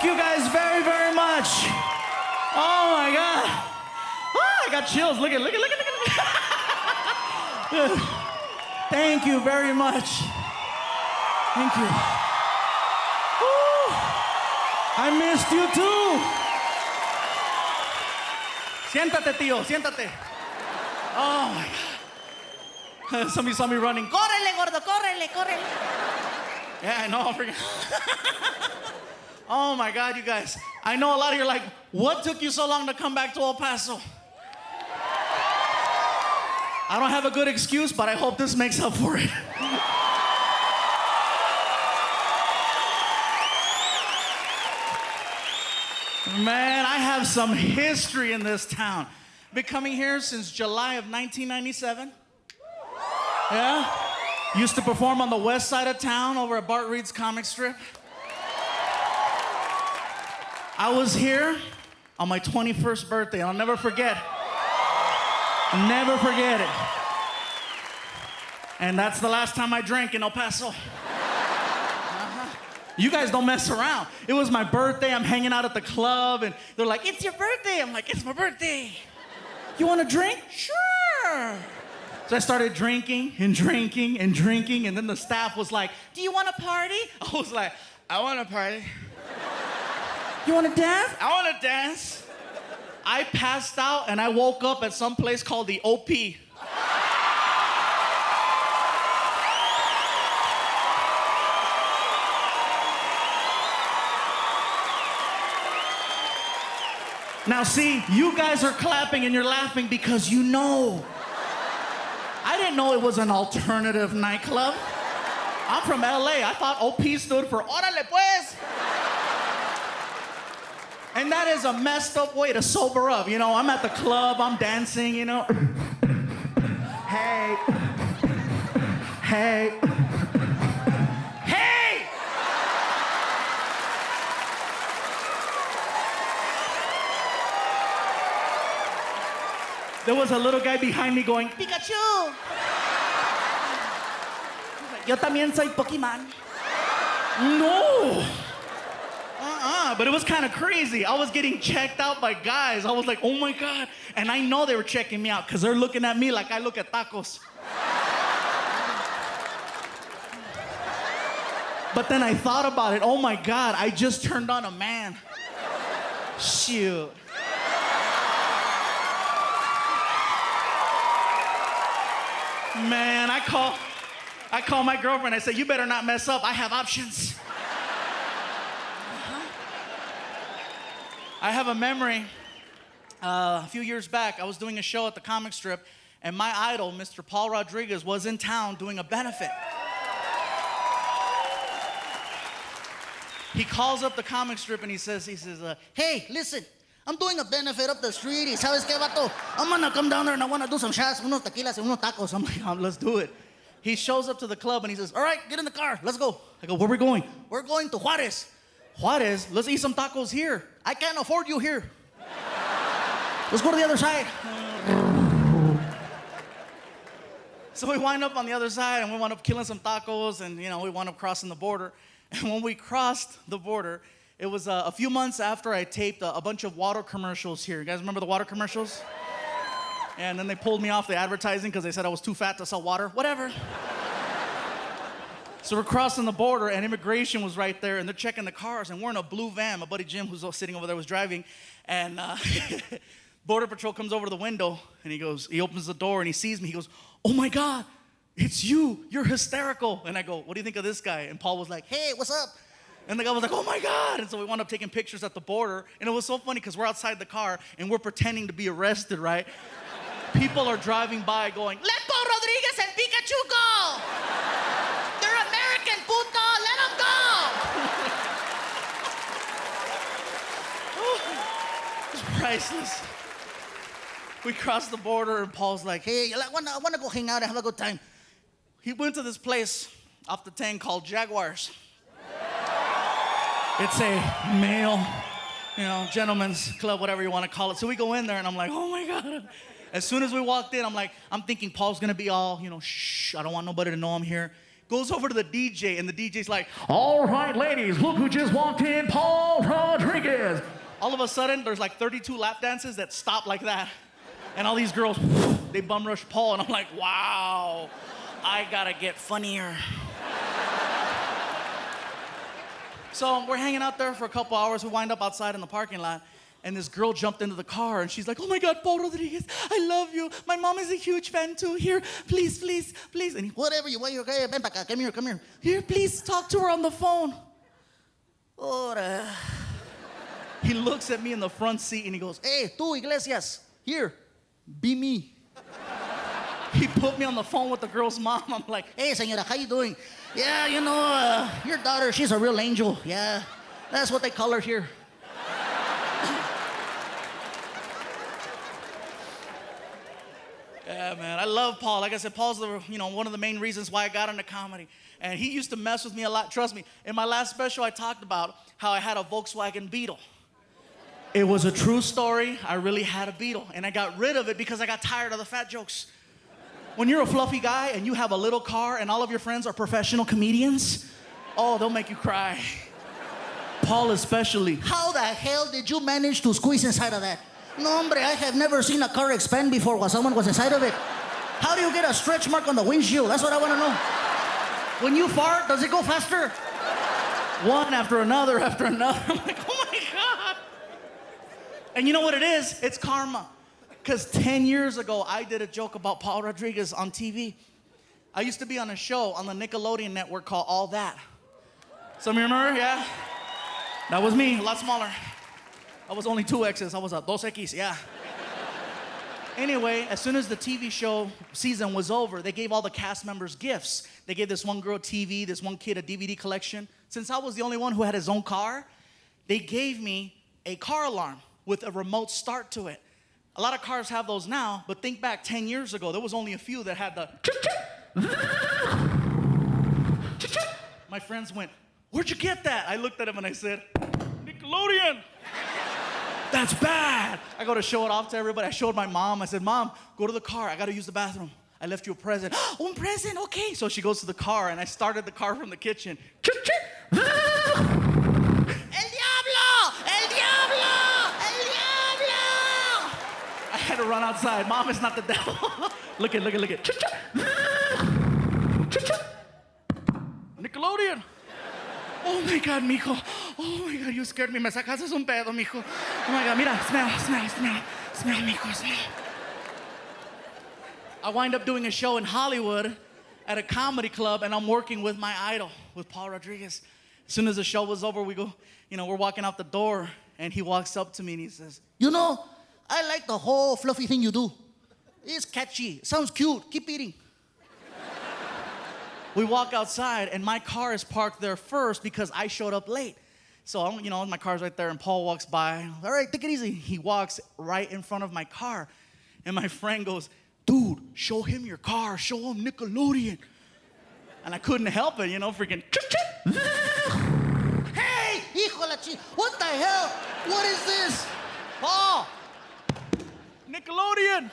you guys very, very much. Oh my God. Oh, I got chills. Look at. Thank you very much. Thank you. Woo. I missed you too. Siéntate, tío, siéntate. Oh my God. Somebody saw me running. Córrele, gordo, córrele, córrele. Yeah, I know. Oh my God, you guys. I know a lot of you are like, what took you so long to come back to El Paso? I don't have a good excuse, but I hope this makes up for it. Man, I have some history in this town. Been coming here since July of 1997. Yeah? Used to perform on the west side of town over at Bart Reed's comic strip. I was here on my 21st birthday. I'll never forget. Never forget it. And that's the last time I drank in El Paso. You guys don't mess around. It was my birthday. I'm hanging out at the club, and they're like, it's your birthday. I'm like, it's my birthday. You want a drink? Sure. So I started drinking, and then the staff was like, do you want a party? I was like, I want a party. You want to dance? I want to dance. I passed out, and I woke up at some place called the OP. Now see, you guys are clapping and you're laughing because you know. I didn't know it was an alternative nightclub. I'm from LA. I thought OP stood for Órale pues. And that is a messed up way to sober up. You know, I'm at the club, I'm dancing, you know. Hey. Hey. Hey! There was a little guy behind me going, Pikachu! Yo también soy Pokemon. No! But it was kind of crazy. I was getting checked out by guys. I was like, oh my God. And I know they were checking me out because they're looking at me like I look at tacos. But then I thought about it. Oh my God, I just turned on a man. Shoot. Man, I call my girlfriend. I say, you better not mess up. I have options. I have a memory. A few years back, I was doing a show at the comic strip, and my idol, Mr. Paul Rodriguez, was in town doing a benefit. He calls up the comic strip and he says, hey, listen, I'm doing a benefit up the street. ¿Sabes qué, vato? I'm gonna come down there and I wanna do some shots, unos tequilas and unos tacos. I'm like, let's do it. He shows up to the club and he says, all right, get in the car, let's go. I go, where are we going? We're going to Juarez. Juarez, let's eat some tacos here. I can't afford you here. Let's go to the other side. So we wind up on the other side and we wound up killing some tacos and, you know, we wound up crossing the border. And when we crossed the border, it was a few months after I taped a bunch of water commercials here. You guys remember the water commercials? And then they pulled me off the advertising because they said I was too fat to sell water. Whatever. So we're crossing the border, and immigration was right there, and they're checking the cars, and we're in a blue van. My buddy Jim, who's sitting over there, was driving, and Border Patrol comes over to the window, and he opens the door, and he sees me. He goes, oh my God, it's you. You're hysterical. And I go, what do you think of this guy? And Paul was like, hey, what's up? And the guy was like, oh my God. And so we wound up taking pictures at the border, and it was so funny because we're outside the car, and we're pretending to be arrested, right? People are driving by going, let Paul Rodriguez and Pikachu go. They're American, puto. Let them go. It's priceless. We crossed the border, and Paul's like, hey, I want to go hang out and have a good time. He went to this place off the 10 called Jaguars. It's a male, gentleman's club, whatever you want to call it. So we go in there, and I'm like, oh my God. As soon as we walked in, I'm thinking Paul's going to be all, shh, I don't want nobody to know I'm here. goes over to the DJ, and the DJ's like, All right, ladies, look who just walked in, Paul Rodriguez. all of a sudden, there's like 32 lap dances that stop like that. And all these girls, they bum rush Paul, and I'm like, wow, I gotta get funnier. So we're hanging out there for a couple hours. We wind up outside in the parking lot, and this girl jumped into the car, and she's like, oh my God, Paul Rodriguez, I love you. My mom is a huge fan too. Here, please, please, please. And he, whatever you want, you're okay. Ven pa acá, come here, come here. Here, please, talk to her on the phone. Ora. He looks at me in the front seat, and he goes, hey, tú, Iglesias, here, be me. He put me on the phone with the girl's mom. I'm like, hey, señora, how you doing? Yeah, you know, your daughter, she's a real angel. Yeah, that's what they call her here. Yeah, man, I love Paul. Like I said, Paul's one of the main reasons why I got into comedy. And he used to mess with me a lot. Trust me, in my last special, I talked about how I had a Volkswagen Beetle. It was a true story. I really had a Beetle, and I got rid of it because I got tired of the fat jokes. When you're a fluffy guy and you have a little car and all of your friends are professional comedians, oh, they'll make you cry. Paul especially. How the hell did you manage to squeeze inside of that? No, hombre, I have never seen a car expand before while someone was inside of it. How do you get a stretch mark on the windshield? That's what I want to know. When you fart, does it go faster? One after another after another. I'm like, oh my God. And you know what it is? It's karma. Because 10 years ago, I did a joke about Paul Rodriguez on TV. I used to be on a show on the Nickelodeon network called All That. Some of you remember? Yeah? That was me, a lot smaller. I was only 2 X's. I was a 2X, yeah. Anyway, as soon as the TV show season was over, they gave all the cast members gifts. They gave this one girl a TV, this one kid a DVD collection. Since I was the only one who had his own car, they gave me a car alarm with a remote start to it. A lot of cars have those now, but think back 10 years ago, there was only a few that had the... My friends went, where'd you get that? I looked at him and I said, Nickelodeon. That's bad. I go to show it off to everybody. I showed my mom. I said, Mom, go to the car. I got to use the bathroom. I left you a present. Oh, a present? Okay. So she goes to the car, and I started the car from the kitchen. El diablo! El diablo! El diablo! I had to run outside. Mom, it's not the devil. Look at. Nickelodeon. Oh my God, mijo. Oh my God, you scared me. Me sacaste un pedo, mijo. Oh my God, mira, smell, mijo, smell. I wind up doing a show in Hollywood at a comedy club, and I'm working with my idol, with Paul Rodriguez. As soon as the show was over, we're walking out the door, and he walks up to me and he says, you know, I like the whole fluffy thing you do. It's catchy, sounds cute, keep eating. We walk outside, and my car is parked there first because I showed up late. So, my car's right there, and Paul walks by. All right, take it easy. He walks right in front of my car, and my friend goes, dude, show him your car. Show him Nickelodeon. And I couldn't help it, freaking. Hey, hijo de la chi, what the hell? What is this? Paul, Nickelodeon.